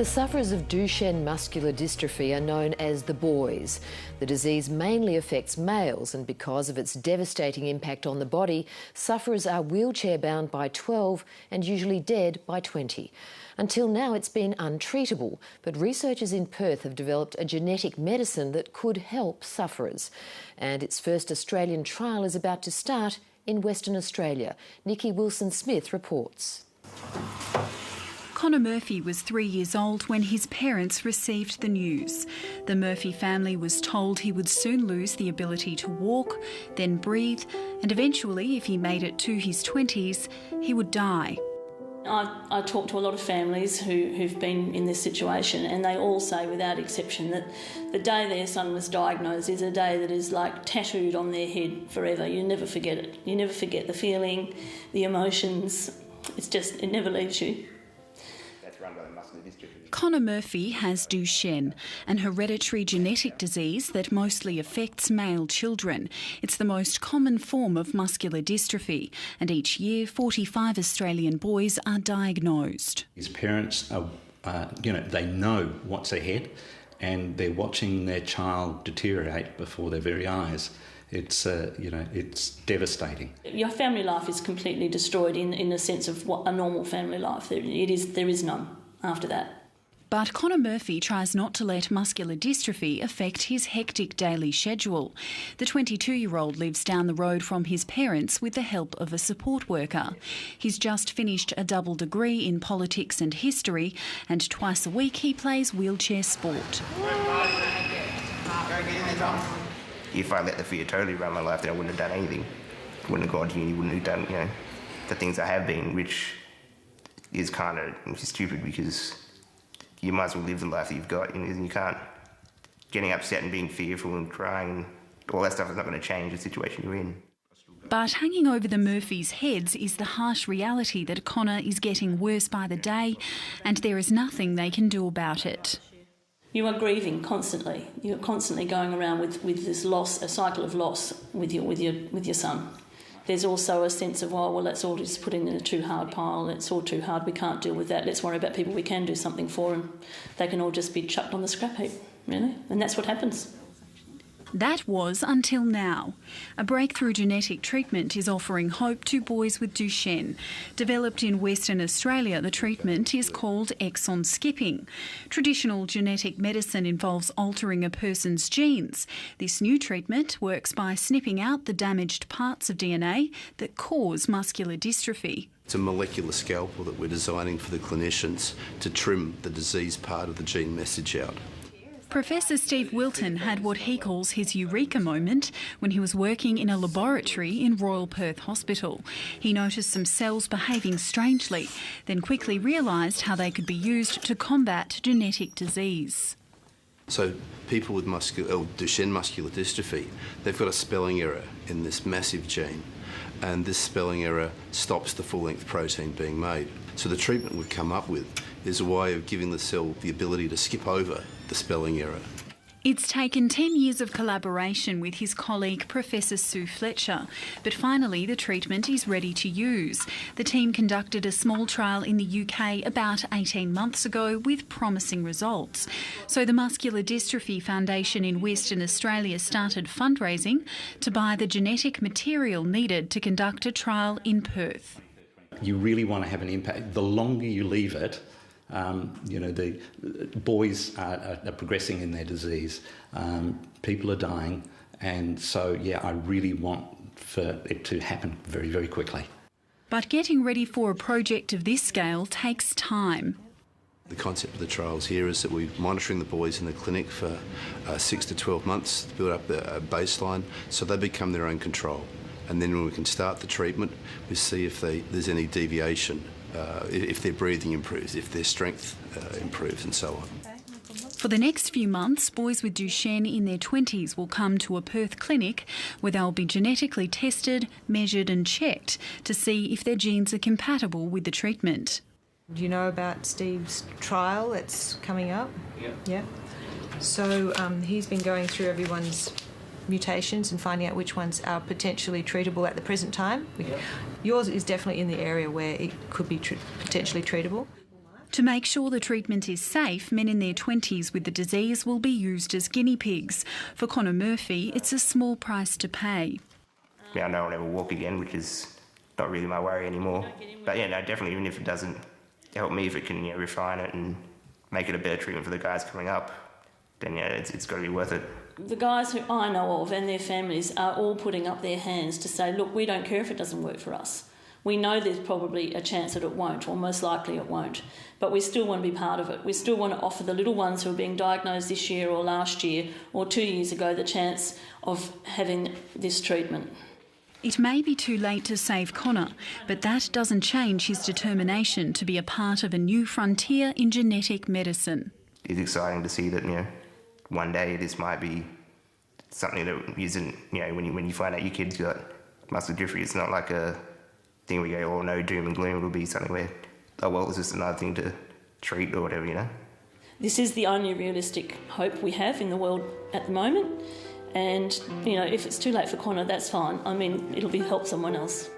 The sufferers of Duchenne muscular dystrophy are known as the boys. The disease mainly affects males, and because of its devastating impact on the body, sufferers are wheelchair-bound by 12 and usually dead by 20. Until now, it's been untreatable, but researchers in Perth have developed a genetic medicine that could help sufferers. And its first Australian trial is about to start in Western Australia. Nikki Wilson-Smith reports. Connor Murphy was 3 years old when his parents received the news. The Murphy family was told he would soon lose the ability to walk, then breathe, and eventually, if he made it to his 20s, he would die. I talk to a lot of families who've been in this situation, and they all say without exception that the day their son was diagnosed is a day that is like tattooed on their head forever. You never forget it. You never forget the feeling, the emotions. It never leaves you. Connor Murphy has Duchenne, an hereditary genetic disease that mostly affects male children. It's the most common form of muscular dystrophy, and each year 45 Australian boys are diagnosed. His parents are, they know what's ahead, and they're watching their child deteriorate before their very eyes. It's devastating. Your family life is completely destroyed in the sense of what a normal family life. There is none after that. But Connor Murphy tries not to let muscular dystrophy affect his hectic daily schedule. The 22-year-old lives down the road from his parents with the help of a support worker. He's just finished a double degree in politics and history, and twice a week he plays wheelchair sport. If I let the fear totally run my life, then I wouldn't have done anything. Wouldn't have gone to uni, wouldn't have done, the things I have been, which is stupid because you might as well live the life that you've got. You can't. Getting upset and being fearful and crying and all that stuff is not going to change the situation you're in. But hanging over the Murphys' heads is the harsh reality that Connor is getting worse by the day, and there is nothing they can do about it. You are grieving constantly. You're constantly going around with this loss, a cycle of loss with your son. There's also a sense of, let's all just put in a too hard pile. It's all too hard. We can't deal with that. Let's worry about people we can do something for, and they can all just be chucked on the scrap heap, really. And that's what happens. That was until now. A breakthrough genetic treatment is offering hope to boys with Duchenne. Developed in Western Australia, the treatment is called exon skipping. Traditional genetic medicine involves altering a person's genes. This new treatment works by snipping out the damaged parts of DNA that cause muscular dystrophy. It's a molecular scalpel that we're designing for the clinicians to trim the disease part of the gene message out. Professor Steve Wilton had what he calls his eureka moment when he was working in a laboratory in Royal Perth Hospital. He noticed some cells behaving strangely, then quickly realised how they could be used to combat genetic disease. So people with Duchenne muscular dystrophy, they've got a spelling error in this massive gene, and this spelling error stops the full-length protein being made. So the treatment we've come up with is a way of giving the cell the ability to skip over the spelling error. It's taken 10 years of collaboration with his colleague Professor Sue Fletcher, but finally the treatment is ready to use. The team conducted a small trial in the UK about 18 months ago with promising results. So the Muscular Dystrophy Foundation in Western Australia started fundraising to buy the genetic material needed to conduct a trial in Perth. You really want to have an impact. The longer you leave it, the boys are progressing in their disease. People are dying, and so, I really want for it to happen very, very quickly. But getting ready for a project of this scale takes time. The concept of the trials here is that we're monitoring the boys in the clinic for 6 to 12 months to build up a baseline so they become their own control. And then when we can start the treatment, we see if there's any deviation, if their breathing improves, if their strength improves, and so on. For the next few months, boys with Duchenne in their 20s will come to a Perth clinic where they'll be genetically tested, measured and checked to see if their genes are compatible with the treatment. Do you know about Steve's trial that's coming up? Yeah. So he's been going through everyone's mutations and finding out which ones are potentially treatable at the present time. Yours is definitely in the area where it could be potentially treatable. To make sure the treatment is safe, men in their 20s with the disease will be used as guinea pigs. For Connor Murphy, it's a small price to pay. I know I'll never walk again, which is not really my worry anymore. But yeah, no, definitely, even if it doesn't help me, if it can refine it and make it a better treatment for the guys coming up, then yeah, it's got to be worth it. The guys who I know of and their families are all putting up their hands to say, look, we don't care if it doesn't work for us. We know there's probably a chance that it won't, or most likely it won't, but we still want to be part of it. We still want to offer the little ones who are being diagnosed this year or last year or 2 years ago the chance of having this treatment. It may be too late to save Connor, but that doesn't change his determination to be a part of a new frontier in genetic medicine. It's exciting to see that, one day this might be something that isn't, when you find out your kid's got muscular dystrophy, it's not like a thing we go, oh no, doom and gloom. It'll be something where, oh well, it's just another thing to treat or whatever, This is the only realistic hope we have in the world at the moment. And, if it's too late for Connor, that's fine. I mean, it'll help someone else.